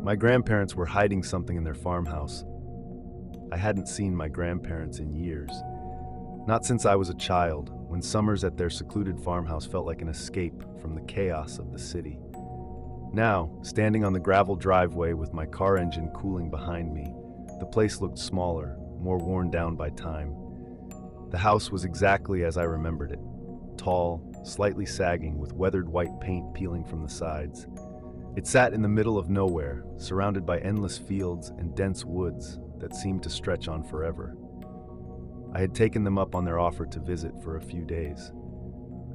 My grandparents were hiding something in their farmhouse. I hadn't seen my grandparents in years. Not since I was a child, when summers at their secluded farmhouse felt like an escape from the chaos of the city. Now, standing on the gravel driveway with my car engine cooling behind me, the place looked smaller, more worn down by time. The house was exactly as I remembered it. Tall, slightly sagging, with weathered white paint peeling from the sides. It sat in the middle of nowhere, surrounded by endless fields and dense woods that seemed to stretch on forever. I had taken them up on their offer to visit for a few days.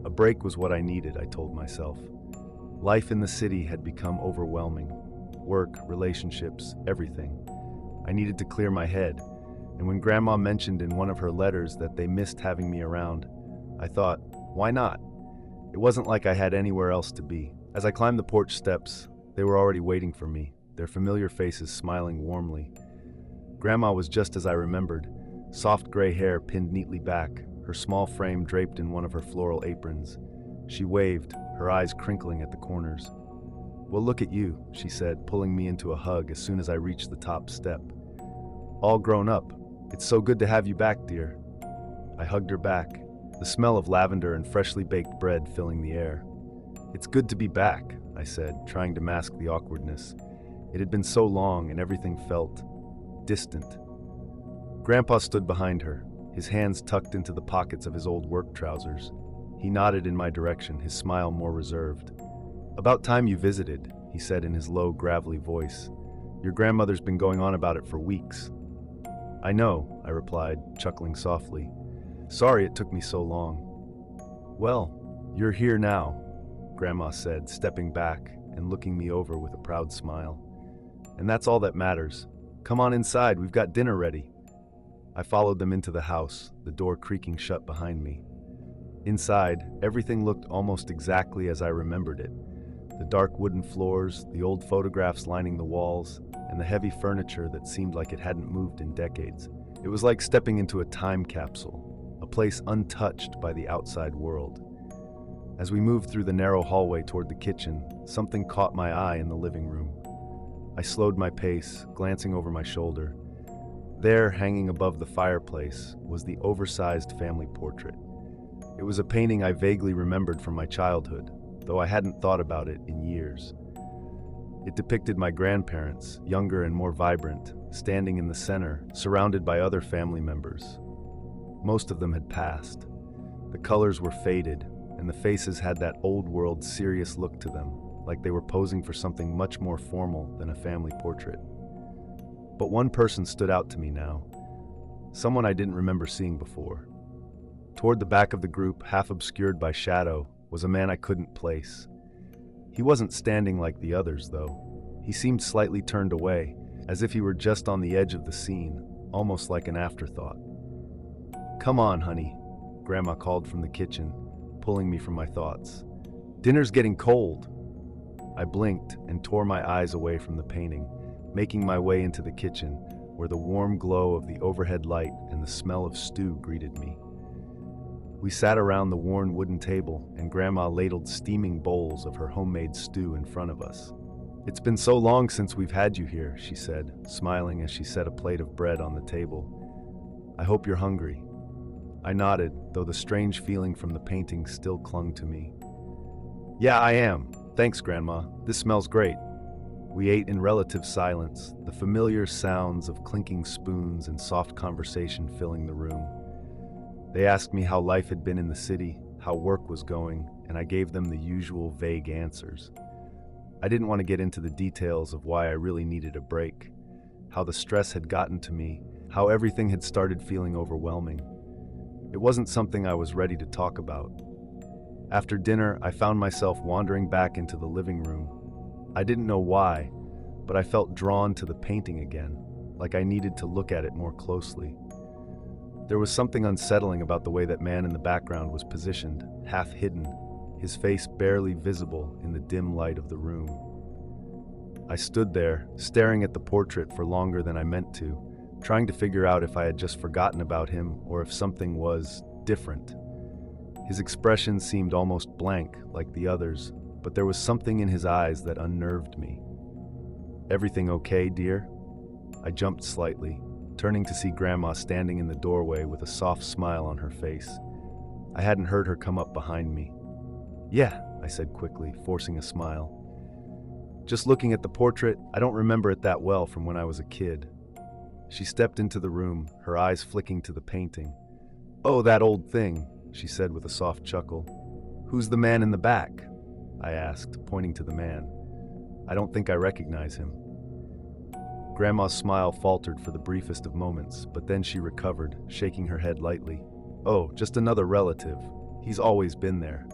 A break was what I needed, I told myself. Life in the city had become overwhelming. Work, relationships, everything. I needed to clear my head, and when Grandma mentioned in one of her letters that they missed having me around, I thought, why not? It wasn't like I had anywhere else to be. As I climbed the porch steps, they were already waiting for me, their familiar faces smiling warmly. Grandma was just as I remembered, soft gray hair pinned neatly back, her small frame draped in one of her floral aprons. She waved, her eyes crinkling at the corners. "Well, look at you," she said, pulling me into a hug as soon as I reached the top step. "All grown up. It's so good to have you back, dear." I hugged her back, the smell of lavender and freshly baked bread filling the air. "It's good to be back," I said, trying to mask the awkwardness. It had been so long and everything felt distant. Grandpa stood behind her, his hands tucked into the pockets of his old work trousers. He nodded in my direction, his smile more reserved. "About time you visited," he said in his low, gravelly voice. "Your grandmother's been going on about it for weeks." "I know," I replied, chuckling softly. "Sorry it took me so long." "Well, you're here now," Grandma said, stepping back and looking me over with a proud smile. "And that's all that matters. Come on inside, we've got dinner ready." I followed them into the house, the door creaking shut behind me. Inside, everything looked almost exactly as I remembered it. The dark wooden floors, the old photographs lining the walls, and the heavy furniture that seemed like it hadn't moved in decades. It was like stepping into a time capsule, a place untouched by the outside world. As we moved through the narrow hallway toward the kitchen, something caught my eye in the living room. I slowed my pace, glancing over my shoulder. There, hanging above the fireplace, was the oversized family portrait. It was a painting I vaguely remembered from my childhood, though I hadn't thought about it in years. It depicted my grandparents, younger and more vibrant, standing in the center, surrounded by other family members. Most of them had passed. The colors were faded, and the faces had that old-world serious look to them, like they were posing for something much more formal than a family portrait. But one person stood out to me now, someone I didn't remember seeing before. Toward the back of the group, half obscured by shadow, was a man I couldn't place. He wasn't standing like the others, though. He seemed slightly turned away, as if he were just on the edge of the scene, almost like an afterthought. "Come on, honey," Grandma called from the kitchen, pulling me from my thoughts. "Dinner's getting cold." I blinked and tore my eyes away from the painting, making my way into the kitchen, where the warm glow of the overhead light and the smell of stew greeted me. We sat around the worn wooden table, and Grandma ladled steaming bowls of her homemade stew in front of us. "It's been so long since we've had you here," she said, smiling as she set a plate of bread on the table. "I hope you're hungry." I nodded, though the strange feeling from the painting still clung to me. "Yeah, I am. Thanks, Grandma. This smells great." We ate in relative silence, the familiar sounds of clinking spoons and soft conversation filling the room. They asked me how life had been in the city, how work was going, and I gave them the usual vague answers. I didn't want to get into the details of why I really needed a break, how the stress had gotten to me, how everything had started feeling overwhelming. It wasn't something I was ready to talk about. After dinner, I found myself wandering back into the living room. I didn't know why, but I felt drawn to the painting again, like I needed to look at it more closely. There was something unsettling about the way that man in the background was positioned, half hidden, his face barely visible in the dim light of the room. I stood there, staring at the portrait for longer than I meant to, trying to figure out if I had just forgotten about him or if something was different. His expression seemed almost blank, like the others, but there was something in his eyes that unnerved me. Everything okay, dear? I jumped slightly, turning to see Grandma standing in the doorway with a soft smile on her face. I hadn't heard her come up behind me. Yeah, I said quickly, forcing a smile. Just looking at the portrait, I don't remember it that well from when I was a kid. She stepped into the room, her eyes flicking to the painting. Oh, that old thing, she said with a soft chuckle. Who's the man in the back? I asked, pointing to the man. I don't think I recognize him. Grandma's smile faltered for the briefest of moments, but then she recovered, shaking her head lightly. Oh, just another relative. He's always been there.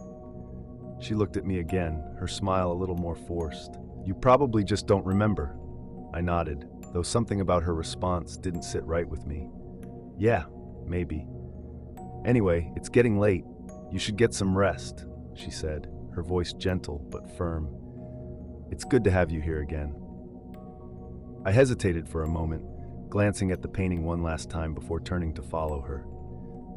She looked at me again, her smile a little more forced. You probably just don't remember. I nodded, though something about her response didn't sit right with me. Yeah, maybe. Anyway, it's getting late. You should get some rest, she said, her voice gentle but firm. It's good to have you here again. I hesitated for a moment, glancing at the painting one last time before turning to follow her.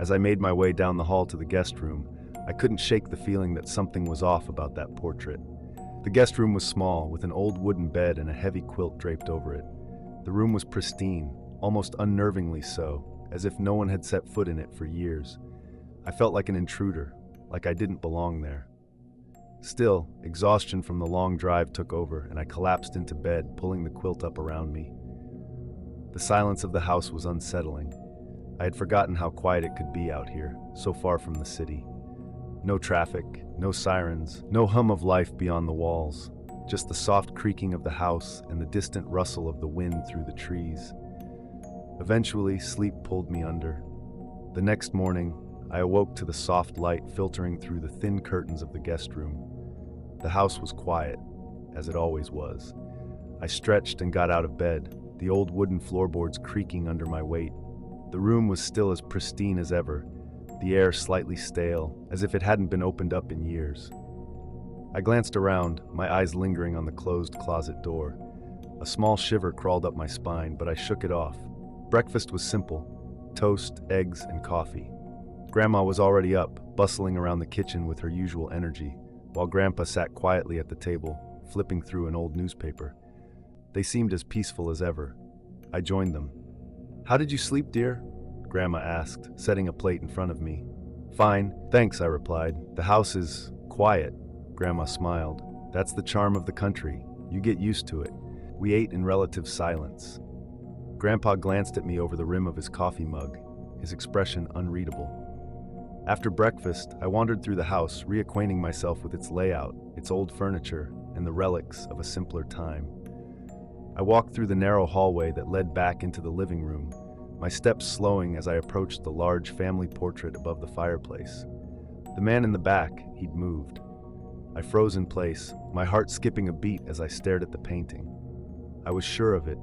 As I made my way down the hall to the guest room, I couldn't shake the feeling that something was off about that portrait. The guest room was small, with an old wooden bed and a heavy quilt draped over it. The room was pristine, almost unnervingly so, as if no one had set foot in it for years. I felt like an intruder, like I didn't belong there. Still, exhaustion from the long drive took over, and I collapsed into bed, pulling the quilt up around me. The silence of the house was unsettling. I had forgotten how quiet it could be out here, so far from the city. No traffic, no sirens, no hum of life beyond the walls, just the soft creaking of the house and the distant rustle of the wind through the trees. Eventually, sleep pulled me under. The next morning, I awoke to the soft light filtering through the thin curtains of the guest room. The house was quiet, as it always was. I stretched and got out of bed, the old wooden floorboards creaking under my weight. The room was still as pristine as ever, the air slightly stale, as if it hadn't been opened up in years. I glanced around, my eyes lingering on the closed closet door. A small shiver crawled up my spine, but I shook it off. Breakfast was simple: toast, eggs, and coffee. Grandma was already up, bustling around the kitchen with her usual energy, while Grandpa sat quietly at the table, flipping through an old newspaper. They seemed as peaceful as ever. I joined them. How did you sleep, dear? Grandma asked, setting a plate in front of me. Fine, thanks, I replied. The house is quiet. Grandma smiled. That's the charm of the country. You get used to it. We ate in relative silence. Grandpa glanced at me over the rim of his coffee mug, his expression unreadable. After breakfast, I wandered through the house, reacquainting myself with its layout, its old furniture, and the relics of a simpler time. I walked through the narrow hallway that led back into the living room, my steps slowing as I approached the large family portrait above the fireplace. The man in the back, he'd moved. I froze in place, my heart skipping a beat as I stared at the painting. I was sure of it.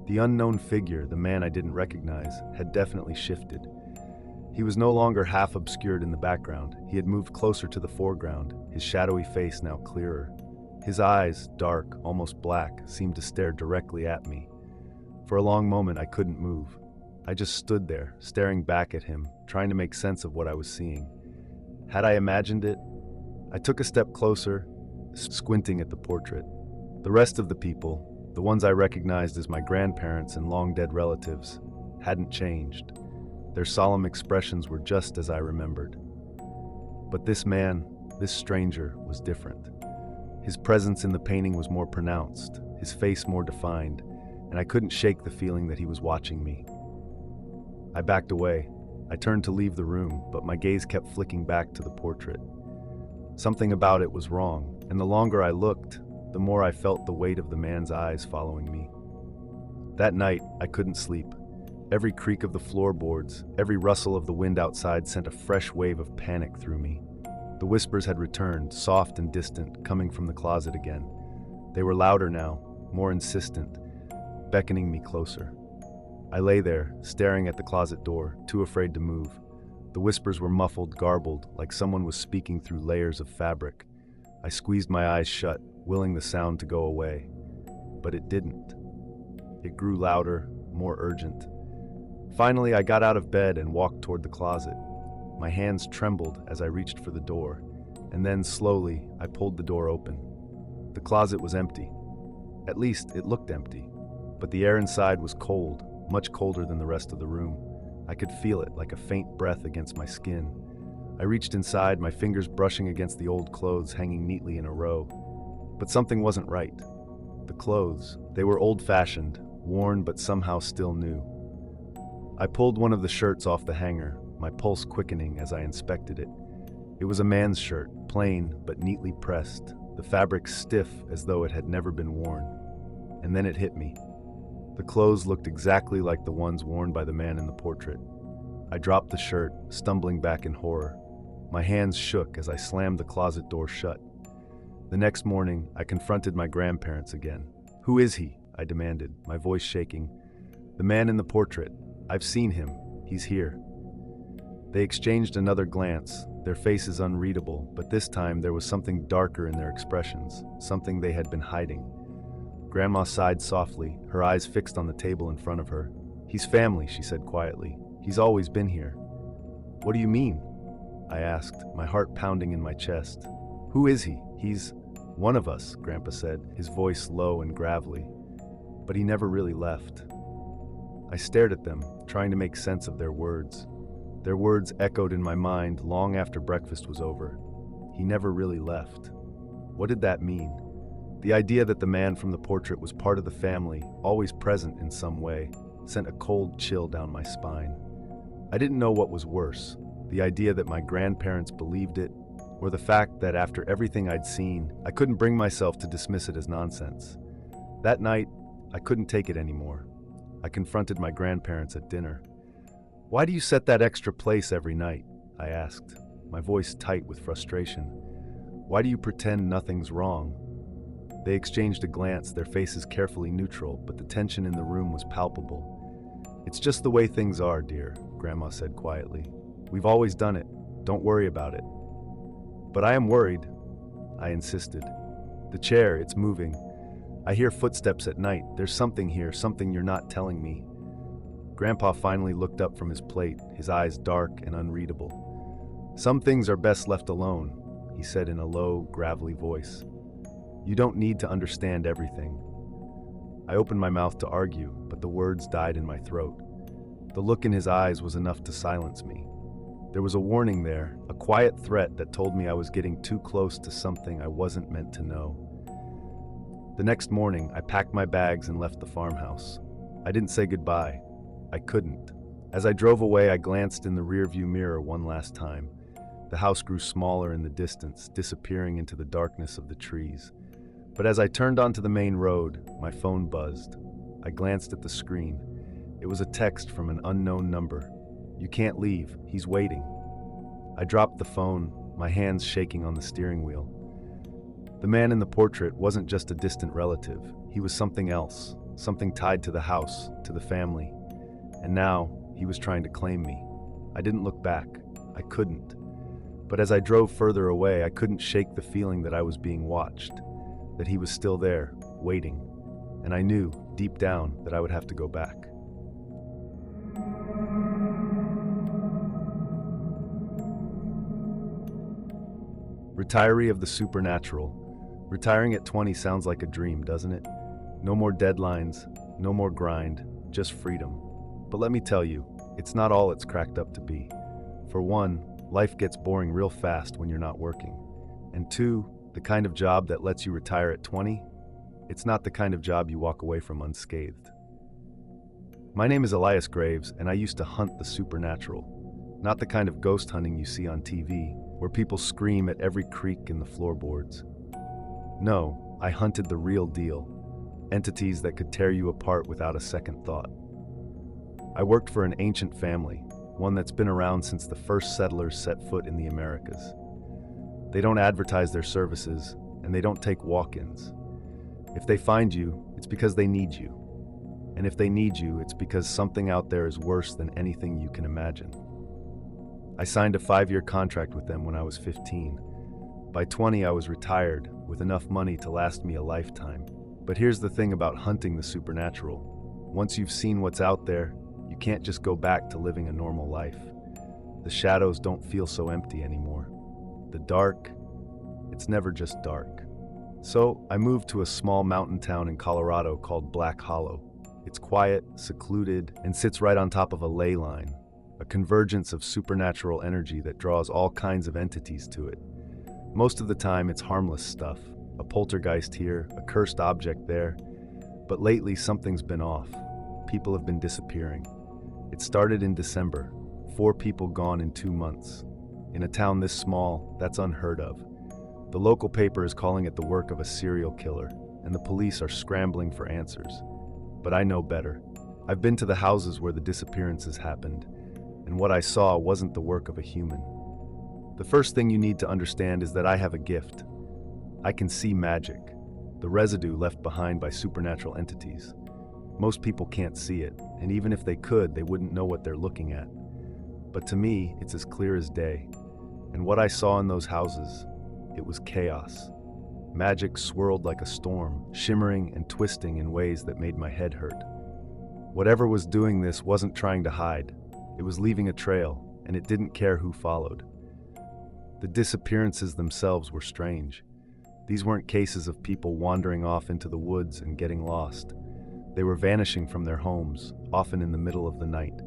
The unknown figure, the man I didn't recognize, had definitely shifted. He was no longer half obscured in the background. He had moved closer to the foreground, his shadowy face now clearer. His eyes, dark, almost black, seemed to stare directly at me. For a long moment, I couldn't move. I just stood there, staring back at him, trying to make sense of what I was seeing. Had I imagined it? I took a step closer, squinting at the portrait. The rest of the people, the ones I recognized as my grandparents and long-dead relatives, hadn't changed. Their solemn expressions were just as I remembered. But this man, this stranger, was different. His presence in the painting was more pronounced, his face more defined, and I couldn't shake the feeling that he was watching me. I backed away. I turned to leave the room, but my gaze kept flicking back to the portrait. Something about it was wrong, and the longer I looked, the more I felt the weight of the man's eyes following me. That night, I couldn't sleep. Every creak of the floorboards, every rustle of the wind outside sent a fresh wave of panic through me. The whispers had returned, soft and distant, coming from the closet again. They were louder now, more insistent, beckoning me closer. I lay there, staring at the closet door, too afraid to move. The whispers were muffled, garbled, like someone was speaking through layers of fabric. I squeezed my eyes shut, willing the sound to go away. But it didn't. It grew louder, more urgent. Finally, I got out of bed and walked toward the closet. My hands trembled as I reached for the door, and then slowly I pulled the door open. The closet was empty. At least, it looked empty. But the air inside was cold, much colder than the rest of the room. I could feel it, like a faint breath against my skin. I reached inside, my fingers brushing against the old clothes hanging neatly in a row. But something wasn't right. The clothes, they were old-fashioned, worn but somehow still new. I pulled one of the shirts off the hanger, my pulse quickening as I inspected it. It was a man's shirt, plain but neatly pressed, the fabric stiff as though it had never been worn. And then it hit me. The clothes looked exactly like the ones worn by the man in the portrait. I dropped the shirt, stumbling back in horror. My hands shook as I slammed the closet door shut. The next morning, I confronted my grandparents again. "Who is he?" I demanded, my voice shaking. "The man in the portrait. I've seen him. He's here." They exchanged another glance, their faces unreadable, but this time there was something darker in their expressions, something they had been hiding. Grandma sighed softly, her eyes fixed on the table in front of her. "He's family," she said quietly. "He's always been here." "What do you mean?" I asked, my heart pounding in my chest. "Who is he?" "He's one of us," Grandpa said, his voice low and gravelly. "But he never really left." I stared at them, trying to make sense of their words. Their words echoed in my mind long after breakfast was over. He never really left. What did that mean? The idea that the man from the portrait was part of the family, always present in some way, sent a cold chill down my spine. I didn't know what was worse, the idea that my grandparents believed it, or the fact that after everything I'd seen, I couldn't bring myself to dismiss it as nonsense. That night, I couldn't take it anymore. I confronted my grandparents at dinner. "Why do you set that extra place every night?" I asked, my voice tight with frustration. "Why do you pretend nothing's wrong?" They exchanged a glance, their faces carefully neutral, but the tension in the room was palpable. "It's just the way things are, dear," Grandma said quietly. "We've always done it. Don't worry about it." "But I am worried," I insisted. "The chair, it's moving. I hear footsteps at night. There's something here, something you're not telling me." Grandpa finally looked up from his plate, his eyes dark and unreadable. "Some things are best left alone," he said in a low, gravelly voice. "You don't need to understand everything." I opened my mouth to argue, but the words died in my throat. The look in his eyes was enough to silence me. There was a warning there, a quiet threat that told me I was getting too close to something I wasn't meant to know. The next morning, I packed my bags and left the farmhouse. I didn't say goodbye. I couldn't. As I drove away, I glanced in the rearview mirror one last time. The house grew smaller in the distance, disappearing into the darkness of the trees. But as I turned onto the main road, my phone buzzed. I glanced at the screen. It was a text from an unknown number. "You can't leave. He's waiting." I dropped the phone, my hands shaking on the steering wheel. The man in the portrait wasn't just a distant relative. He was something else, something tied to the house, to the family. And now, he was trying to claim me. I didn't look back. I couldn't. But as I drove further away, I couldn't shake the feeling that I was being watched, that he was still there, waiting. And I knew, deep down, that I would have to go back. Retiree of the supernatural. Retiring at 20 sounds like a dream, doesn't it? No more deadlines, no more grind, just freedom. But let me tell you, it's not all it's cracked up to be. For one, life gets boring real fast when you're not working. And two, the kind of job that lets you retire at 20, it's not the kind of job you walk away from unscathed. My name is Elias Graves, and I used to hunt the supernatural. Not the kind of ghost hunting you see on TV, where people scream at every creak in the floorboards. No, I hunted the real deal. Entities that could tear you apart without a second thought. I worked for an ancient family, one that's been around since the first settlers set foot in the Americas. They don't advertise their services, and they don't take walk-ins. If they find you, it's because they need you. And if they need you, it's because something out there is worse than anything you can imagine. I signed a 5-year contract with them when I was 15. By 20, I was retired, with enough money to last me a lifetime. But here's the thing about hunting the supernatural. Once you've seen what's out there, you can't just go back to living a normal life. The shadows don't feel so empty anymore. The dark, it's never just dark. So I moved to a small mountain town in Colorado called Black Hollow. It's quiet, secluded, and sits right on top of a ley line, a convergence of supernatural energy that draws all kinds of entities to it. Most of the time, it's harmless stuff, a poltergeist here, a cursed object there. But lately, something's been off. People have been disappearing. It started in December, 4 people gone in 2 months. In a town this small, that's unheard of. The local paper is calling it the work of a serial killer, and the police are scrambling for answers. But I know better. I've been to the houses where the disappearances happened, and what I saw wasn't the work of a human. The first thing you need to understand is that I have a gift. I can see magic, the residue left behind by supernatural entities. Most people can't see it, and even if they could, they wouldn't know what they're looking at. But to me, it's as clear as day. And what I saw in those houses, it was chaos. Magic swirled like a storm, shimmering and twisting in ways that made my head hurt. Whatever was doing this wasn't trying to hide. It was leaving a trail, and it didn't care who followed. The disappearances themselves were strange. These weren't cases of people wandering off into the woods and getting lost. They were vanishing from their homes, often in the middle of the night.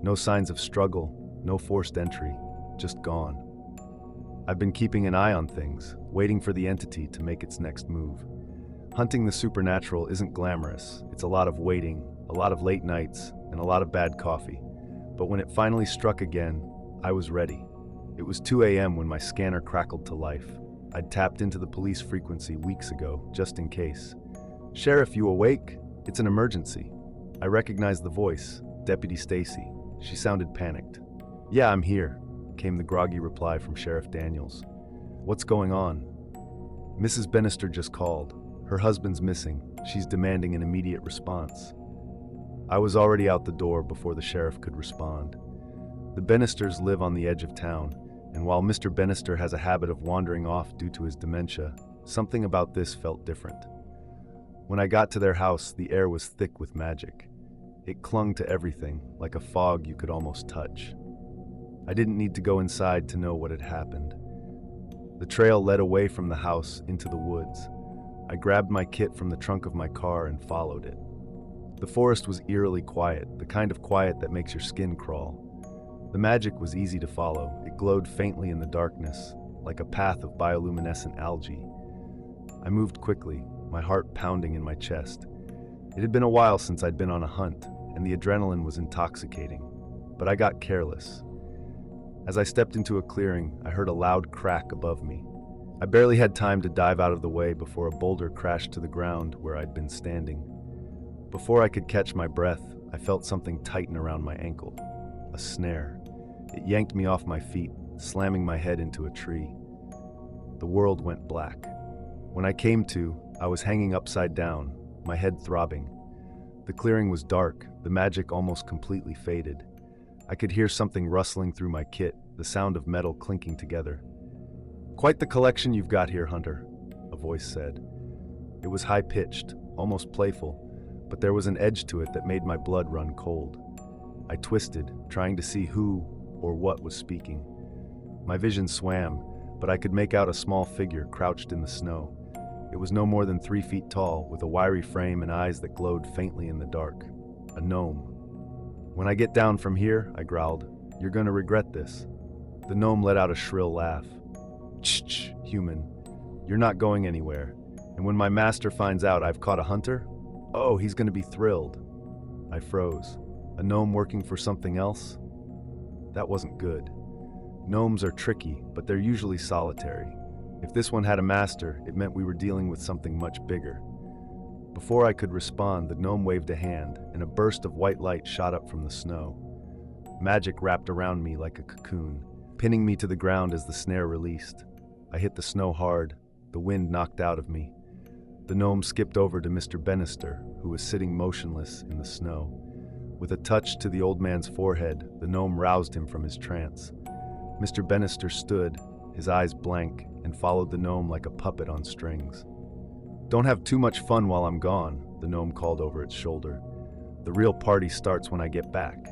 No signs of struggle, no forced entry, just gone. I've been keeping an eye on things, waiting for the entity to make its next move. Hunting the supernatural isn't glamorous. It's a lot of waiting, a lot of late nights, and a lot of bad coffee. But when it finally struck again, I was ready. It was 2 a.m. when my scanner crackled to life. I'd tapped into the police frequency weeks ago, just in case. "Sheriff, you awake? It's an emergency." I recognized the voice, Deputy Stacy. She sounded panicked. "Yeah, I'm here," came the groggy reply from Sheriff Daniels. "What's going on?" "Mrs. Bannister just called. Her husband's missing. She's demanding an immediate response." I was already out the door before the sheriff could respond. The Bannisters live on the edge of town, and while Mr. Bannister has a habit of wandering off due to his dementia, something about this felt different. When I got to their house, the air was thick with magic. It clung to everything, like a fog you could almost touch. I didn't need to go inside to know what had happened. The trail led away from the house into the woods. I grabbed my kit from the trunk of my car and followed it. The forest was eerily quiet, the kind of quiet that makes your skin crawl. The magic was easy to follow. It glowed faintly in the darkness, like a path of bioluminescent algae. I moved quickly, my heart pounding in my chest. It had been a while since I'd been on a hunt, and the adrenaline was intoxicating. But I got careless. As I stepped into a clearing, I heard a loud crack above me. I barely had time to dive out of the way before a boulder crashed to the ground where I'd been standing. Before I could catch my breath, I felt something tighten around my ankle. A snare. It yanked me off my feet, slamming my head into a tree. The world went black. When I came to, I was hanging upside down, my head throbbing. The clearing was dark, the magic almost completely faded. I could hear something rustling through my kit, the sound of metal clinking together. "Quite the collection you've got here, Hunter," a voice said. It was high-pitched, almost playful, but there was an edge to it that made my blood run cold. I twisted, trying to see who or what was speaking. My vision swam, but I could make out a small figure crouched in the snow. It was no more than 3 feet tall, with a wiry frame and eyes that glowed faintly in the dark. A gnome. "When I get down from here," I growled, "you're gonna regret this." The gnome let out a shrill laugh. "Ch, human. You're not going anywhere. And when my master finds out I've caught a hunter, oh, he's gonna be thrilled." I froze. A gnome working for something else? That wasn't good. Gnomes are tricky, but they're usually solitary. If this one had a master, it meant we were dealing with something much bigger. Before I could respond, the gnome waved a hand, and a burst of white light shot up from the snow. Magic wrapped around me like a cocoon, pinning me to the ground as the snare released. I hit the snow hard, the wind knocked out of me. The gnome skipped over to Mr. Bannister, who was sitting motionless in the snow. With a touch to the old man's forehead, the gnome roused him from his trance. Mr. Bannister stood, his eyes blank, and followed the gnome like a puppet on strings. "Don't have too much fun while I'm gone," the gnome called over its shoulder. "The real party starts when I get back."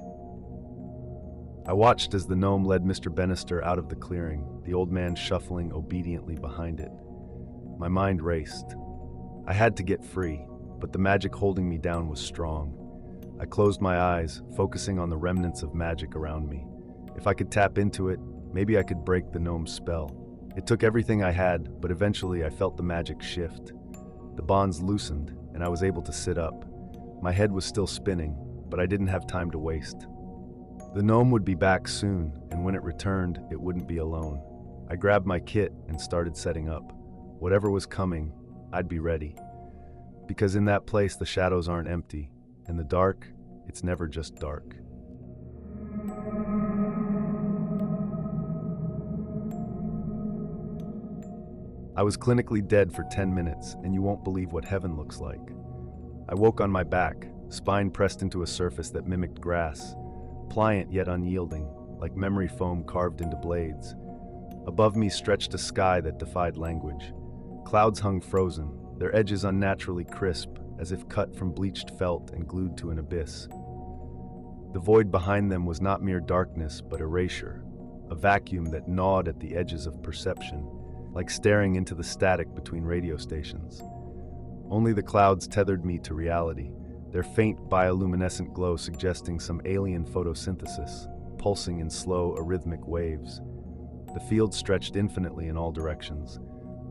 I watched as the gnome led Mr. Bannister out of the clearing, the old man shuffling obediently behind it. My mind raced. I had to get free, but the magic holding me down was strong. I closed my eyes, focusing on the remnants of magic around me. If I could tap into it, maybe I could break the gnome's spell. It took everything I had, but eventually I felt the magic shift. The bonds loosened, and I was able to sit up. My head was still spinning, but I didn't have time to waste. The gnome would be back soon, and when it returned, it wouldn't be alone. I grabbed my kit and started setting up. Whatever was coming, I'd be ready. Because in that place, the shadows aren't empty. In the dark, it's never just dark. I was clinically dead for 10 minutes, and you won't believe what heaven looks like. I woke on my back, spine pressed into a surface that mimicked grass, pliant yet unyielding, like memory foam carved into blades. Above me stretched a sky that defied language. Clouds hung frozen, their edges unnaturally crisp, as if cut from bleached felt and glued to an abyss. The void behind them was not mere darkness, but erasure, a vacuum that gnawed at the edges of perception, like staring into the static between radio stations. Only the clouds tethered me to reality, their faint bioluminescent glow suggesting some alien photosynthesis, pulsing in slow, arrhythmic waves. The field stretched infinitely in all directions,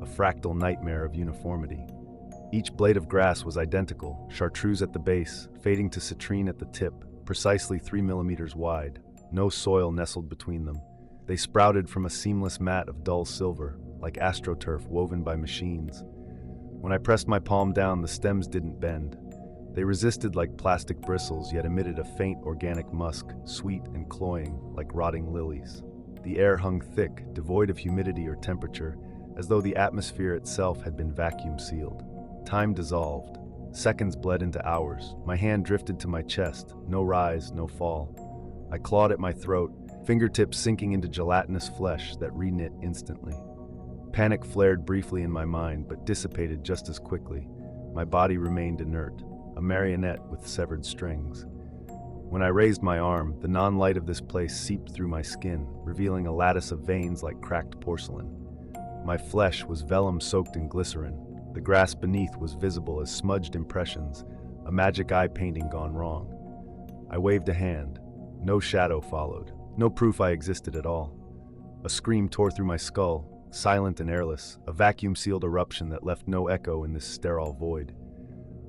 a fractal nightmare of uniformity. Each blade of grass was identical, chartreuse at the base, fading to citrine at the tip, precisely 3 millimeters wide. No soil nestled between them. They sprouted from a seamless mat of dull silver, like astroturf woven by machines. When I pressed my palm down, the stems didn't bend. They resisted like plastic bristles, yet emitted a faint organic musk, sweet and cloying, like rotting lilies. The air hung thick, devoid of humidity or temperature, as though the atmosphere itself had been vacuum sealed. Time dissolved. Seconds bled into hours. My hand drifted to my chest. No rise, no fall. I clawed at my throat, fingertips sinking into gelatinous flesh that re-knit instantly. Panic flared briefly in my mind, but dissipated just as quickly. My body remained inert, a marionette with severed strings. When I raised my arm, the non-light of this place seeped through my skin, revealing a lattice of veins like cracked porcelain. My flesh was vellum-soaked in glycerin. The grass beneath was visible as smudged impressions, a magic eye painting gone wrong. I waved a hand. No shadow followed, no proof I existed at all. A scream tore through my skull, silent and airless, a vacuum-sealed eruption that left no echo in this sterile void.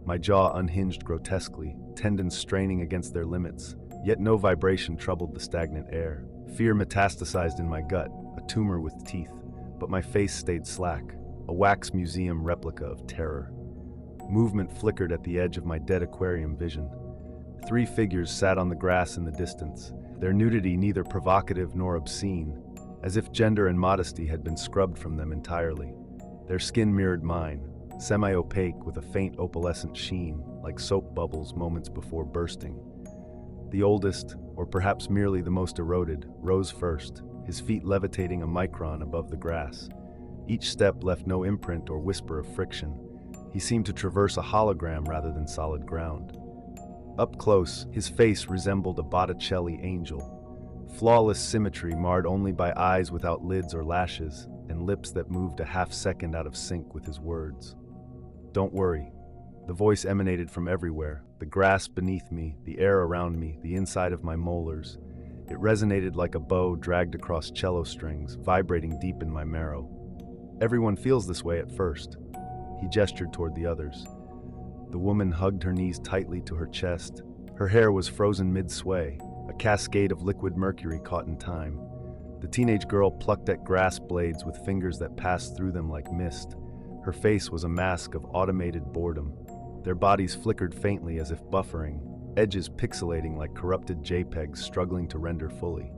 My jaw unhinged grotesquely, tendons straining against their limits, yet no vibration troubled the stagnant air. Fear metastasized in my gut, a tumor with teeth, but my face stayed slack, a wax museum replica of terror. Movement flickered at the edge of my dead aquarium vision. 3 figures sat on the grass in the distance, their nudity neither provocative nor obscene, as if gender and modesty had been scrubbed from them entirely. Their skin mirrored mine, semi-opaque with a faint opalescent sheen, like soap bubbles moments before bursting. The oldest, or perhaps merely the most eroded, rose first, his feet levitating a micron above the grass. Each step left no imprint or whisper of friction. He seemed to traverse a hologram rather than solid ground. Up close, his face resembled a Botticelli angel. Flawless symmetry marred only by eyes without lids or lashes, and lips that moved a half-second out of sync with his words. "Don't worry." The voice emanated from everywhere, the grass beneath me, the air around me, the inside of my molars. It resonated like a bow dragged across cello strings, vibrating deep in my marrow. "Everyone feels this way at first." He gestured toward the others. The woman hugged her knees tightly to her chest. Her hair was frozen mid-sway, a cascade of liquid mercury caught in time. The teenage girl plucked at grass blades with fingers that passed through them like mist. Her face was a mask of automated boredom. Their bodies flickered faintly as if buffering, edges pixelating like corrupted JPEGs struggling to render fully.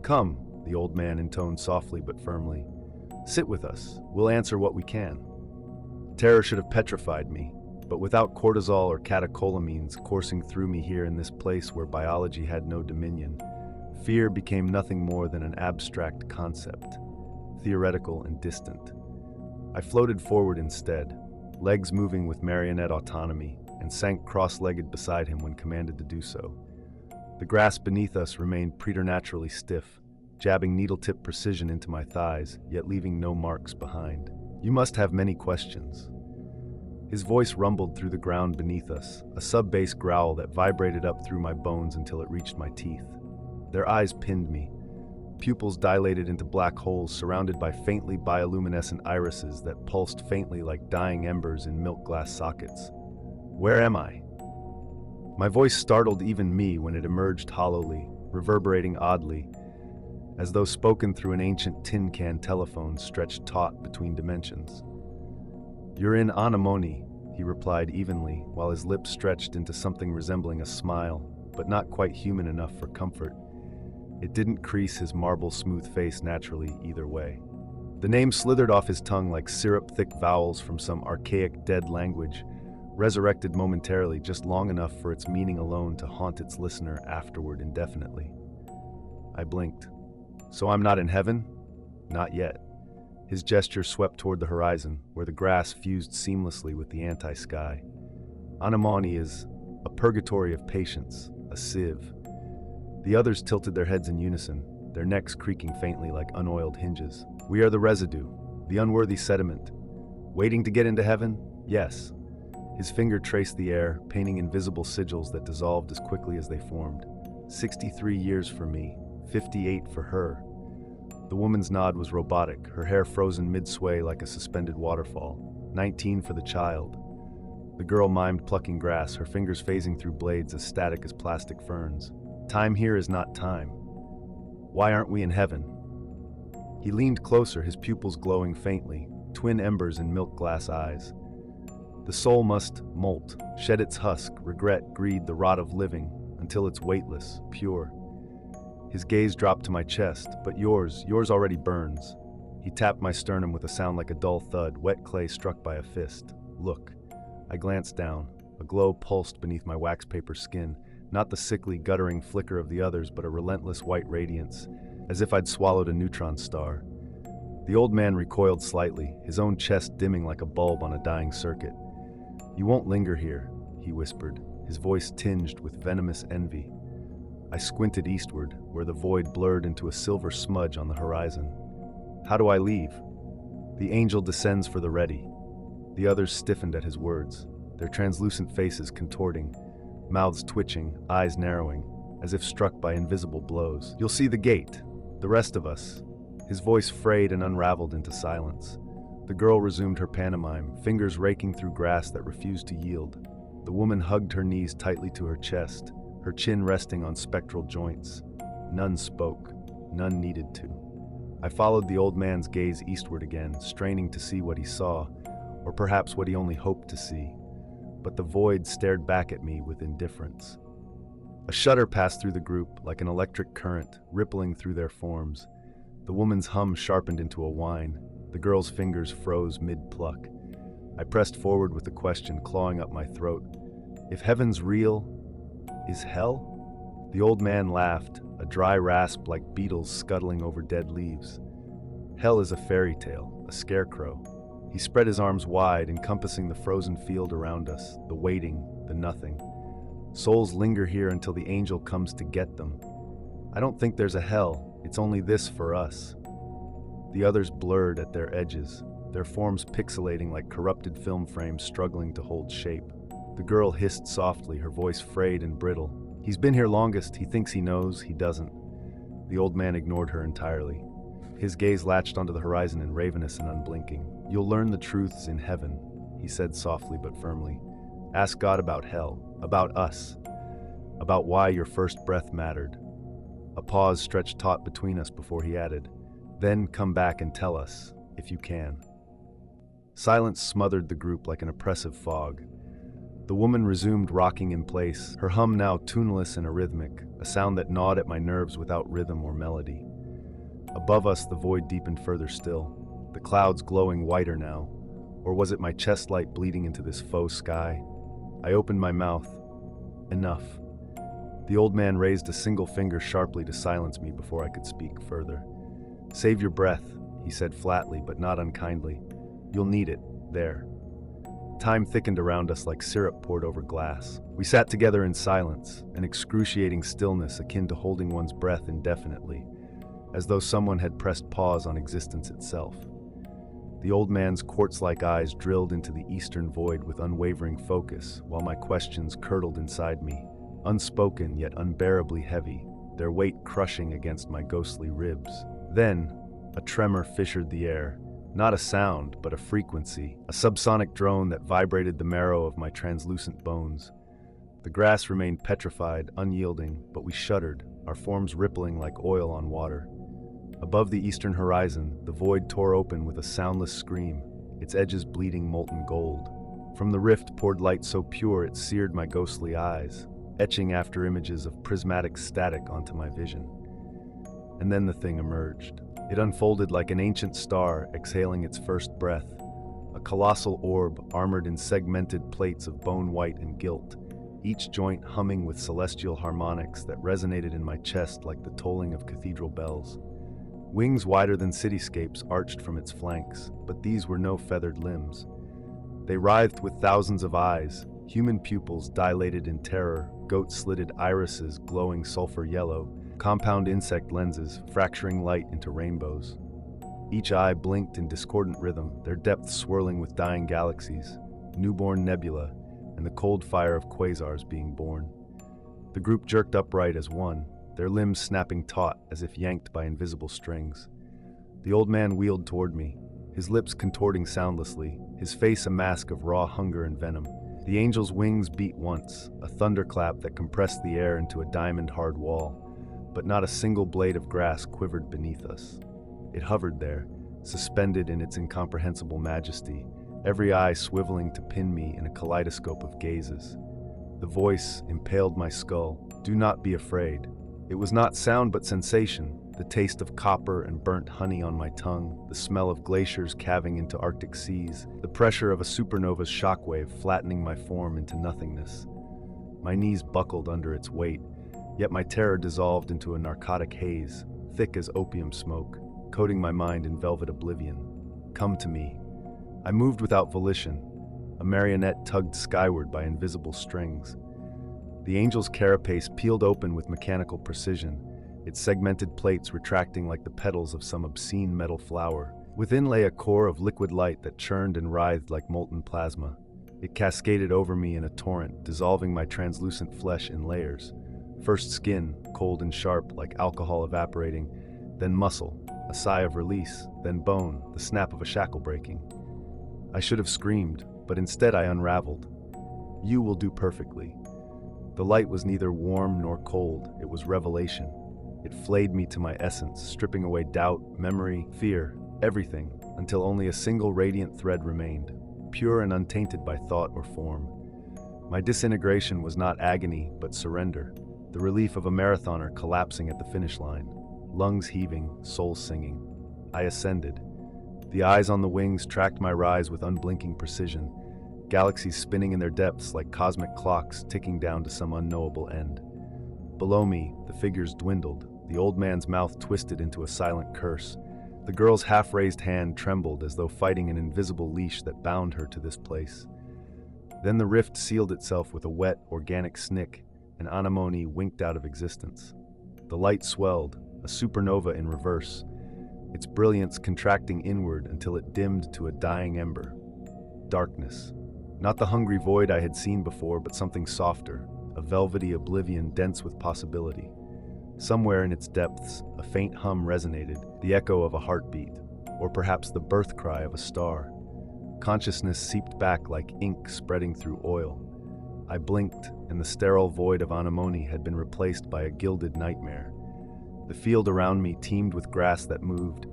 "Come," the old man intoned softly but firmly. "Sit with us. We'll answer what we can." Terror should have petrified me, but without cortisol or catecholamines coursing through me here in this place where biology had no dominion, fear became nothing more than an abstract concept, theoretical and distant. I floated forward instead, legs moving with marionette autonomy, and sank cross-legged beside him when commanded to do so. The grass beneath us remained preternaturally stiff, jabbing needle-tip precision into my thighs, yet leaving no marks behind. You must have many questions. His voice rumbled through the ground beneath us, a sub-bass growl that vibrated up through my bones until it reached my teeth. Their eyes pinned me, pupils dilated into black holes surrounded by faintly bioluminescent irises that pulsed faintly like dying embers in milk glass sockets. Where am I? My voice startled even me when it emerged hollowly, reverberating oddly, as though spoken through an ancient tin can telephone stretched taut between dimensions. You're in Anemone, he replied evenly, while his lips stretched into something resembling a smile, but not quite human enough for comfort. It didn't crease his marble-smooth face naturally either way. The name slithered off his tongue like syrup-thick vowels from some archaic dead language, resurrected momentarily just long enough for its meaning alone to haunt its listener afterward indefinitely. I blinked. So I'm not in heaven? Not yet. His gesture swept toward the horizon, where the grass fused seamlessly with the anti-sky. Anemone is a purgatory of patience, a sieve. The others tilted their heads in unison, their necks creaking faintly like unoiled hinges. We are the residue, the unworthy sediment. Waiting to get into heaven? Yes. His finger traced the air, painting invisible sigils that dissolved as quickly as they formed. 63 years for me, 58 for her. The woman's nod was robotic, her hair frozen mid-sway like a suspended waterfall. 19 for the child. The girl mimed plucking grass, her fingers phasing through blades as static as plastic ferns. Time here is not time. Why aren't we in heaven? He leaned closer, his pupils glowing faintly, twin embers in milk glass eyes. The soul must molt, shed its husk, regret, greed, the rot of living, until it's weightless, pure. His gaze dropped to my chest, but yours already burns. He tapped my sternum with a sound like a dull thud, wet clay struck by a fist. Look. I glanced down. A glow pulsed beneath my wax paper skin, not the sickly, guttering flicker of the others, but a relentless white radiance, as if I'd swallowed a neutron star. The old man recoiled slightly, his own chest dimming like a bulb on a dying circuit. You won't linger here, he whispered, his voice tinged with venomous envy. I squinted eastward, where the void blurred into a silver smudge on the horizon. How do I leave? The angel descends for the ready. The others stiffened at his words, their translucent faces contorting, mouths twitching, eyes narrowing, as if struck by invisible blows. You'll see the gate, the rest of us. His voice frayed and unraveled into silence. The girl resumed her pantomime, fingers raking through grass that refused to yield. The woman hugged her knees tightly to her chest, her chin resting on spectral joints. None spoke. None needed to. I followed the old man's gaze eastward again, straining to see what he saw, or perhaps what he only hoped to see. But the void stared back at me with indifference. A shudder passed through the group, like an electric current, rippling through their forms. The woman's hum sharpened into a whine. The girl's fingers froze mid-pluck. I pressed forward with the question clawing up my throat. If heaven's real, is hell? The old man laughed, a dry rasp like beetles scuttling over dead leaves. Hell is a fairy tale, a scarecrow. He spread his arms wide, encompassing the frozen field around us, the waiting, the nothing. Souls linger here until the angel comes to get them. I don't think there's a hell, it's only this for us. The others blurred at their edges, their forms pixelating like corrupted film frames struggling to hold shape. The girl hissed softly, her voice frayed and brittle. He's been here longest, he thinks he knows, he doesn't. The old man ignored her entirely. His gaze latched onto the horizon in ravenous and unblinking. You'll learn the truths in heaven, he said softly but firmly. Ask God about hell, about us, about why your first breath mattered. A pause stretched taut between us before he added, then come back and tell us, if you can. Silence smothered the group like an oppressive fog. The woman resumed rocking in place, her hum now tuneless and arrhythmic, a sound that gnawed at my nerves without rhythm or melody. Above us, the void deepened further still, the clouds glowing whiter now, or was it my chest light bleeding into this faux sky? I opened my mouth. Enough. The old man raised a single finger sharply to silence me before I could speak further. Save your breath, he said flatly but not unkindly. You'll need it, there. Time thickened around us like syrup poured over glass. We sat together in silence, an excruciating stillness akin to holding one's breath indefinitely, as though someone had pressed pause on existence itself. The old man's quartz-like eyes drilled into the eastern void with unwavering focus, while my questions curdled inside me, unspoken yet unbearably heavy, their weight crushing against my ghostly ribs. Then, a tremor fissured the air. Not a sound, but a frequency, a subsonic drone that vibrated the marrow of my translucent bones. The grass remained petrified, unyielding, but we shuddered, our forms rippling like oil on water. Above the eastern horizon, the void tore open with a soundless scream, its edges bleeding molten gold. From the rift poured light so pure it seared my ghostly eyes, etching after images of prismatic static onto my vision. And then the thing emerged. It unfolded like an ancient star exhaling its first breath, a colossal orb armored in segmented plates of bone white and gilt, each joint humming with celestial harmonics that resonated in my chest like the tolling of cathedral bells. Wings wider than cityscapes arched from its flanks, but these were no feathered limbs. They writhed with thousands of eyes, human pupils dilated in terror, goat-slitted irises glowing sulfur yellow, compound insect lenses fracturing light into rainbows. Each eye blinked in discordant rhythm, their depths swirling with dying galaxies, newborn nebula, and the cold fire of quasars being born. The group jerked upright as one, their limbs snapping taut as if yanked by invisible strings. The old man wheeled toward me, his lips contorting soundlessly, his face a mask of raw hunger and venom. The angel's wings beat once, a thunderclap that compressed the air into a diamond-hard wall, but not a single blade of grass quivered beneath us. It hovered there, suspended in its incomprehensible majesty, every eye swiveling to pin me in a kaleidoscope of gazes. The voice impaled my skull. "Do not be afraid." It was not sound but sensation, the taste of copper and burnt honey on my tongue, the smell of glaciers calving into Arctic seas, the pressure of a supernova's shockwave flattening my form into nothingness. My knees buckled under its weight, yet my terror dissolved into a narcotic haze, thick as opium smoke, coating my mind in velvet oblivion. Come to me. I moved without volition, a marionette tugged skyward by invisible strings. The angel's carapace peeled open with mechanical precision, its segmented plates retracting like the petals of some obscene metal flower. Within lay a core of liquid light that churned and writhed like molten plasma. It cascaded over me in a torrent, dissolving my translucent flesh in layers. First skin, cold and sharp like alcohol evaporating, then muscle, a sigh of release, then bone, the snap of a shackle breaking. I should have screamed, but instead I unraveled. You will do perfectly. The light was neither warm nor cold, it was revelation. It flayed me to my essence, stripping away doubt, memory, fear, everything, until only a single radiant thread remained, pure and untainted by thought or form. My disintegration was not agony, but surrender, the relief of a marathoner collapsing at the finish line, lungs heaving, soul singing. I ascended. The eyes on the wings tracked my rise with unblinking precision, galaxies spinning in their depths like cosmic clocks ticking down to some unknowable end. Below me, the figures dwindled, the old man's mouth twisted into a silent curse. The girl's half-raised hand trembled as though fighting an invisible leash that bound her to this place. Then the rift sealed itself with a wet, organic snick, and Anemone winked out of existence. The light swelled, a supernova in reverse, its brilliance contracting inward until it dimmed to a dying ember. Darkness. Not the hungry void I had seen before, but something softer, a velvety oblivion dense with possibility. Somewhere in its depths, a faint hum resonated, the echo of a heartbeat, or perhaps the birth cry of a star. Consciousness seeped back like ink spreading through oil. I blinked, and the sterile void of Anemone had been replaced by a gilded nightmare. The field around me teemed with grass that moved,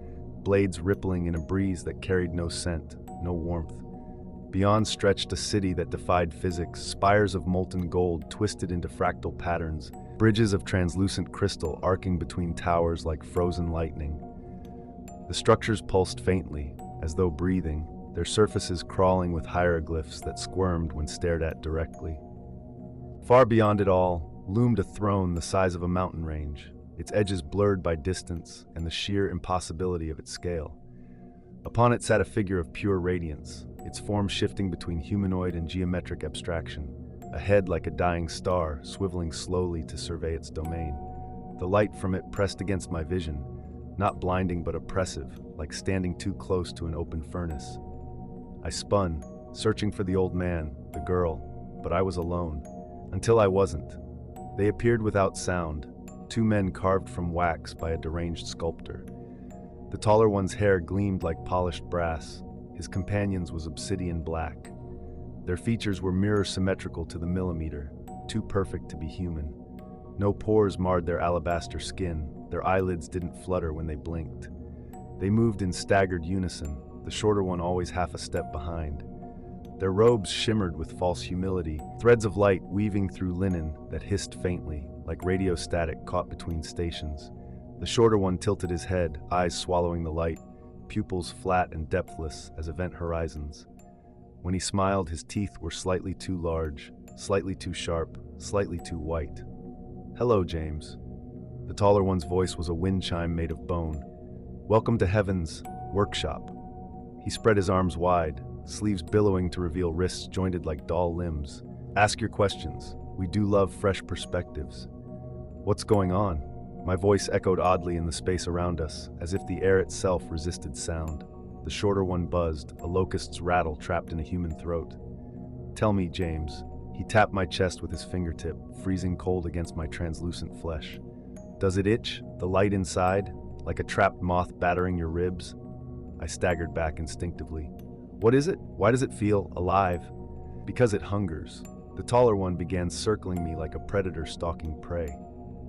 blades rippling in a breeze that carried no scent, no warmth. Beyond stretched a city that defied physics, spires of molten gold twisted into fractal patterns, bridges of translucent crystal arcing between towers like frozen lightning. The structures pulsed faintly, as though breathing, their surfaces crawling with hieroglyphs that squirmed when stared at directly. Far beyond it all loomed a throne the size of a mountain range, its edges blurred by distance and the sheer impossibility of its scale. Upon it sat a figure of pure radiance, its form shifting between humanoid and geometric abstraction, a head like a dying star, swiveling slowly to survey its domain. The light from it pressed against my vision, not blinding but oppressive, like standing too close to an open furnace. I spun, searching for the old man, the girl, but I was alone. Until I wasn't. They appeared without sound, two men carved from wax by a deranged sculptor. The taller one's hair gleamed like polished brass. His companion's was obsidian black. Their features were mirror symmetrical to the millimeter, too perfect to be human. No pores marred their alabaster skin. Their eyelids didn't flutter when they blinked. They moved in staggered unison, the shorter one always half a step behind. Their robes shimmered with false humility, threads of light weaving through linen that hissed faintly, like radio static caught between stations. The shorter one tilted his head, eyes swallowing the light, pupils flat and depthless as event horizons. When he smiled, his teeth were slightly too large, slightly too sharp, slightly too white. "Hello, James." The taller one's voice was a wind chime made of bone. "Welcome to Heaven's workshop." He spread his arms wide, sleeves billowing to reveal wrists jointed like doll limbs. "Ask your questions. We do love fresh perspectives." "What's going on?" My voice echoed oddly in the space around us, as if the air itself resisted sound. The shorter one buzzed, a locust's rattle trapped in a human throat. "Tell me, James." He tapped my chest with his fingertip, freezing cold against my translucent flesh. "Does it itch, the light inside, like a trapped moth battering your ribs?" I staggered back instinctively. "What is it? Why does it feel alive?" "Because it hungers." The taller one began circling me like a predator stalking prey.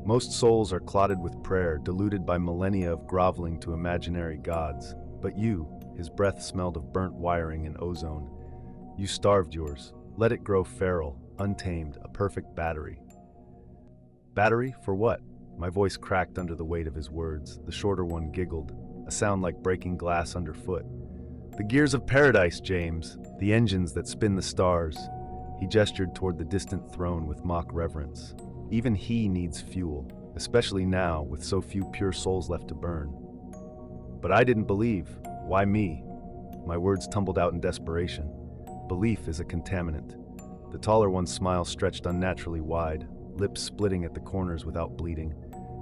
"Most souls are clotted with prayer, diluted by millennia of groveling to imaginary gods. But you," his breath smelled of burnt wiring and ozone, "you starved yours. Let it grow feral, untamed, a perfect battery." "Battery? For what?" My voice cracked under the weight of his words. The shorter one giggled, a sound like breaking glass underfoot. "The gears of paradise, James. The engines that spin the stars." He gestured toward the distant throne with mock reverence. "Even he needs fuel, especially now with so few pure souls left to burn." But I didn't believe. Why me? My words tumbled out in desperation. Belief is a contaminant. The taller one's smile stretched unnaturally wide, lips splitting at the corners without bleeding.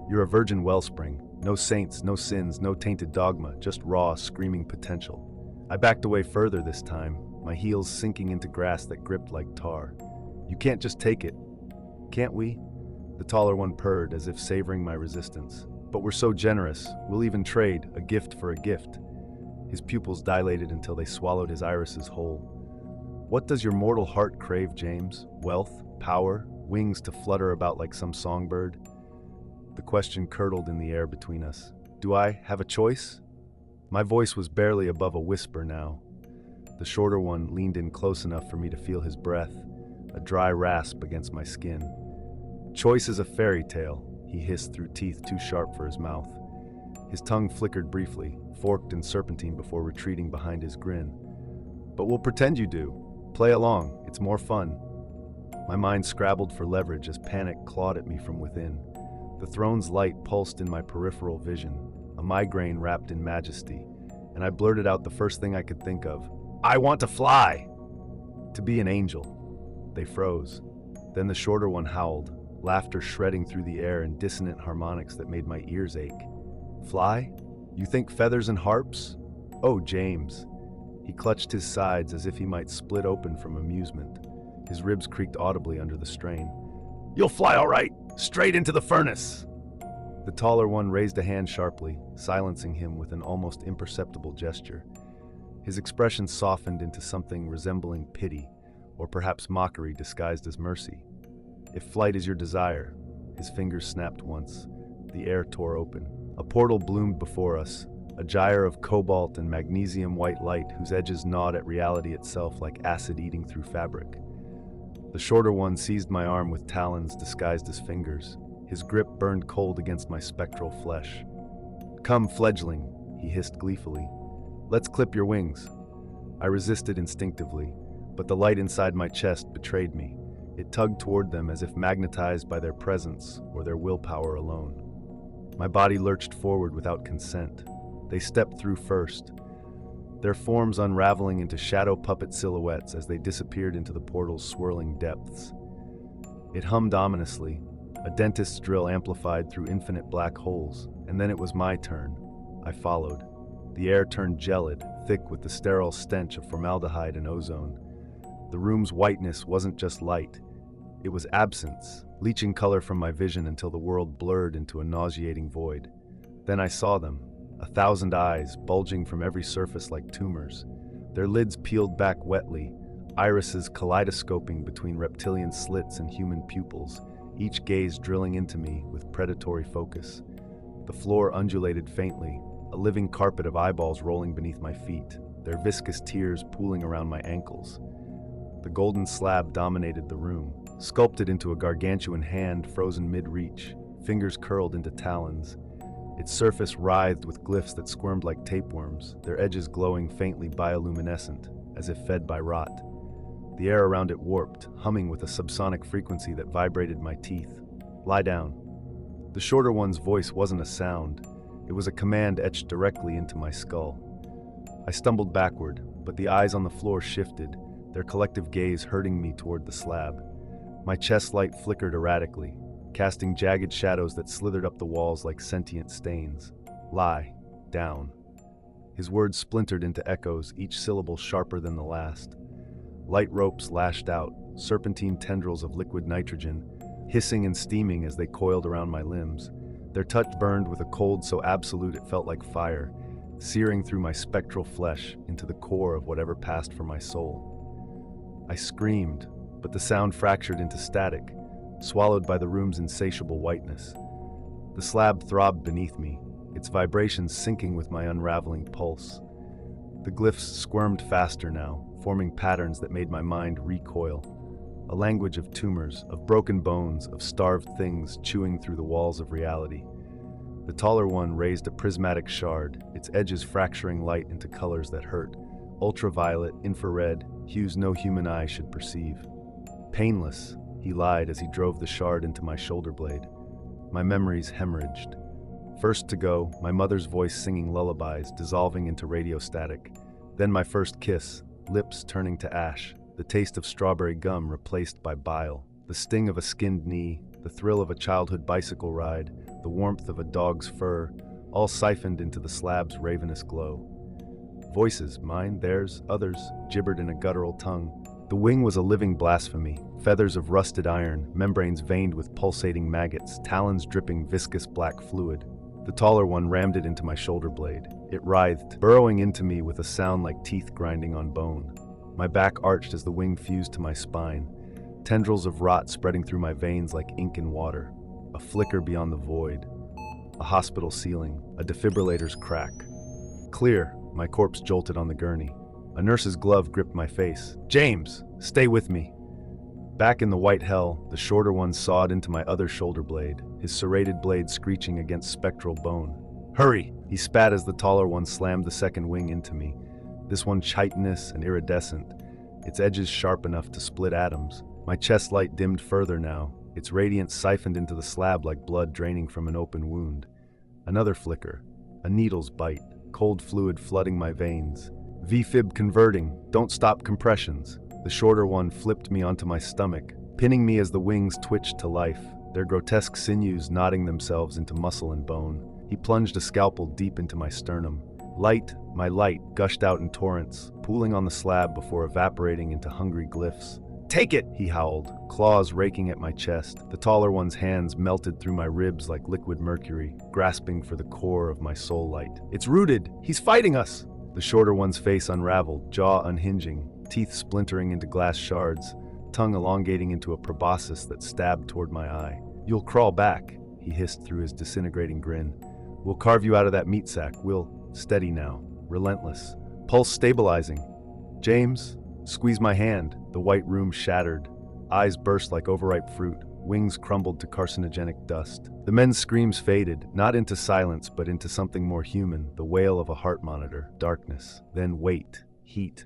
"You're a virgin wellspring. No saints, no sins, no tainted dogma, just raw, screaming potential." I backed away further this time, my heels sinking into grass that gripped like tar. "You can't just take it." "Can't we?" The taller one purred as if savoring my resistance. "But we're so generous, we'll even trade a gift for a gift." His pupils dilated until they swallowed his irises whole. "What does your mortal heart crave, James? Wealth? Power? Wings to flutter about like some songbird?" The question curdled in the air between us. "Do I have a choice?" My voice was barely above a whisper now. The shorter one leaned in close enough for me to feel his breath, a dry rasp against my skin. "Choice is a fairy tale," he hissed through teeth too sharp for his mouth. His tongue flickered briefly, forked and serpentine before retreating behind his grin. "But we'll pretend you do. Play along, it's more fun." My mind scrabbled for leverage as panic clawed at me from within. The throne's light pulsed in my peripheral vision, a migraine wrapped in majesty, and I blurted out the first thing I could think of. "I want to fly!" "To be an angel." They froze. Then the shorter one howled, laughter shredding through the air in dissonant harmonics that made my ears ache. "Fly? You think feathers and harps? Oh, James." He clutched his sides as if he might split open from amusement. His ribs creaked audibly under the strain. "You'll fly all right, straight into the furnace." The taller one raised a hand sharply, silencing him with an almost imperceptible gesture. His expression softened into something resembling pity, or perhaps mockery disguised as mercy. "If flight is your desire." His fingers snapped once. The air tore open. A portal bloomed before us, a gyre of cobalt and magnesium white light whose edges gnawed at reality itself like acid eating through fabric. The shorter one seized my arm with talons disguised as fingers. His grip burned cold against my spectral flesh. "Come, fledgling," he hissed gleefully. "Let's clip your wings." I resisted instinctively, but the light inside my chest betrayed me. It tugged toward them as if magnetized by their presence or their willpower alone. My body lurched forward without consent. They stepped through first, their forms unraveling into shadow puppet silhouettes as they disappeared into the portal's swirling depths. It hummed ominously, a dentist's drill amplified through infinite black holes, and then it was my turn. I followed. The air turned gelid, thick with the sterile stench of formaldehyde and ozone. The room's whiteness wasn't just light. It was absence, leaching color from my vision until the world blurred into a nauseating void. Then I saw them, 1,000 eyes bulging from every surface like tumors. Their lids peeled back wetly, irises kaleidoscoping between reptilian slits and human pupils, each gaze drilling into me with predatory focus. The floor undulated faintly, a living carpet of eyeballs rolling beneath my feet, their viscous tears pooling around my ankles. The golden slab dominated the room, sculpted into a gargantuan hand frozen mid-reach, fingers curled into talons. Its surface writhed with glyphs that squirmed like tapeworms, their edges glowing faintly bioluminescent, as if fed by rot. The air around it warped, humming with a subsonic frequency that vibrated my teeth. Lie down. The shorter one's voice wasn't a sound. It was a command etched directly into my skull. I stumbled backward, but the eyes on the floor shifted, their collective gaze herding me toward the slab. My chest light flickered erratically, casting jagged shadows that slithered up the walls like sentient stains. Lie down. His words splintered into echoes, each syllable sharper than the last. Light ropes lashed out, serpentine tendrils of liquid nitrogen, hissing and steaming as they coiled around my limbs. Their touch burned with a cold so absolute it felt like fire, searing through my spectral flesh into the core of whatever passed for my soul. I screamed, but the sound fractured into static, swallowed by the room's insatiable whiteness. The slab throbbed beneath me, its vibrations syncing with my unraveling pulse. The glyphs squirmed faster now, forming patterns that made my mind recoil. A language of tumors, of broken bones, of starved things chewing through the walls of reality. The taller one raised a prismatic shard, its edges fracturing light into colors that hurt. Ultraviolet, infrared, hues no human eye should perceive. Painless, he lied as he drove the shard into my shoulder blade. My memories hemorrhaged. First to go, my mother's voice singing lullabies, dissolving into radio static. Then my first kiss, lips turning to ash, the taste of strawberry gum replaced by bile, the sting of a skinned knee, the thrill of a childhood bicycle ride, the warmth of a dog's fur, all siphoned into the slab's ravenous glow. Voices, mine, theirs, others, gibbered in a guttural tongue. The wing was a living blasphemy, feathers of rusted iron, membranes veined with pulsating maggots, talons dripping viscous black fluid. The taller one rammed it into my shoulder blade. It writhed, burrowing into me with a sound like teeth grinding on bone. My back arched as the wing fused to my spine, tendrils of rot spreading through my veins like ink in water. A flicker beyond the void. A hospital ceiling, a defibrillator's crack. Clear, my corpse jolted on the gurney. A nurse's glove gripped my face. James, stay with me. Back in the white hell, the shorter one sawed into my other shoulder blade, his serrated blade screeching against spectral bone. Hurry, he spat as the taller one slammed the second wing into me. This one chitinous and iridescent, its edges sharp enough to split atoms. My chest light dimmed further now, its radiance siphoned into the slab like blood draining from an open wound. Another flicker, a needle's bite, cold fluid flooding my veins. V-fib converting, don't stop compressions. The shorter one flipped me onto my stomach, pinning me as the wings twitched to life, their grotesque sinews knotting themselves into muscle and bone. He plunged a scalpel deep into my sternum. Light, my light, gushed out in torrents, pooling on the slab before evaporating into hungry glyphs. Take it, he howled, claws raking at my chest. The taller one's hands melted through my ribs like liquid mercury, grasping for the core of my soul light. It's rooted! He's fighting us! The shorter one's face unraveled, jaw unhinging, teeth splintering into glass shards, tongue elongating into a proboscis that stabbed toward my eye. You'll crawl back, he hissed through his disintegrating grin. We'll carve you out of that meat sack. We'll... Steady now. Relentless. Pulse stabilizing. James, squeeze my hand. The white room shattered. Eyes burst like overripe fruit. Wings crumbled to carcinogenic dust. The men's screams faded, not into silence, but into something more human, the wail of a heart monitor. Darkness. Then weight. Heat.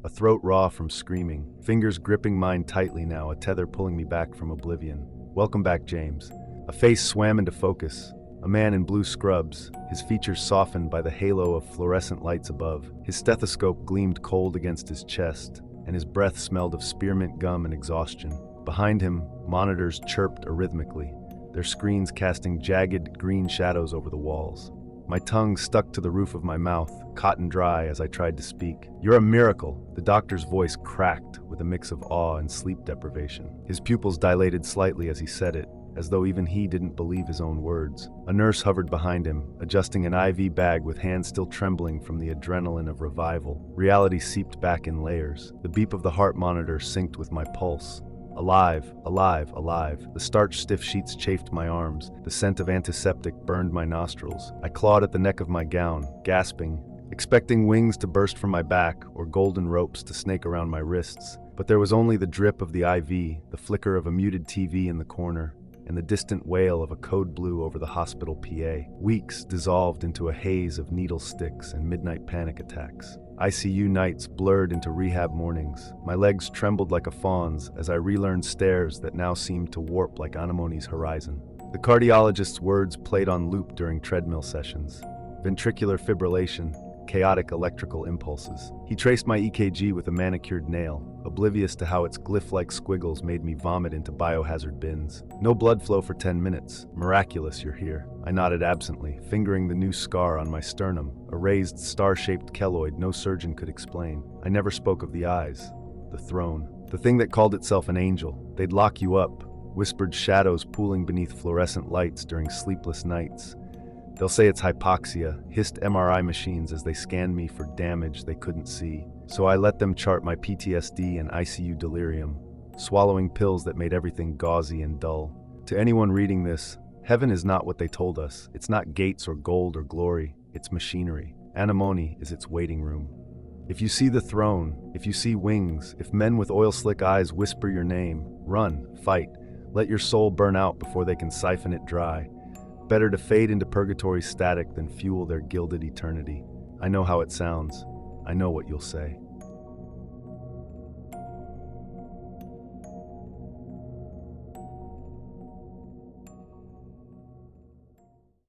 A throat raw from screaming. Fingers gripping mine tightly now, a tether pulling me back from oblivion. Welcome back, James. A face swam into focus. A man in blue scrubs, his features softened by the halo of fluorescent lights above. His stethoscope gleamed cold against his chest, and his breath smelled of spearmint gum and exhaustion. Behind him, monitors chirped arrhythmically, their screens casting jagged green shadows over the walls. My tongue stuck to the roof of my mouth, cotton dry as I tried to speak. "You're a miracle." The doctor's voice cracked with a mix of awe and sleep deprivation. His pupils dilated slightly as he said it, as though even he didn't believe his own words. A nurse hovered behind him, adjusting an IV bag with hands still trembling from the adrenaline of revival. Reality seeped back in layers. The beep of the heart monitor synced with my pulse. Alive, alive, alive. The starch-stiff sheets chafed my arms. The scent of antiseptic burned my nostrils. I clawed at the neck of my gown, gasping, expecting wings to burst from my back or golden ropes to snake around my wrists. But there was only the drip of the IV, the flicker of a muted TV in the corner, and the distant wail of a code blue over the hospital PA. Weeks dissolved into a haze of needle sticks and midnight panic attacks. ICU nights blurred into rehab mornings. My legs trembled like a fawn's as I relearned stairs that now seemed to warp like anemone's horizon. The cardiologist's words played on loop during treadmill sessions. Ventricular fibrillation, chaotic electrical impulses. He traced my EKG with a manicured nail, oblivious to how its glyph-like squiggles made me vomit into biohazard bins. No blood flow for 10 minutes. Miraculous you're here. I nodded absently, fingering the new scar on my sternum, a raised star-shaped keloid no surgeon could explain. I never spoke of the eyes, the throne, the thing that called itself an angel. They'd lock you up, whispered shadows pooling beneath fluorescent lights during sleepless nights. They'll say it's hypoxia, hissed MRI machines as they scanned me for damage they couldn't see. So I let them chart my PTSD and ICU delirium, swallowing pills that made everything gauzy and dull. To anyone reading this, heaven is not what they told us. It's not gates or gold or glory. It's machinery. Anemone is its waiting room. If you see the throne, if you see wings, if men with oil-slick eyes whisper your name, run, fight. Let your soul burn out before they can siphon it dry. Better to fade into purgatory's static than fuel their gilded eternity. I know how it sounds. I know what you'll say.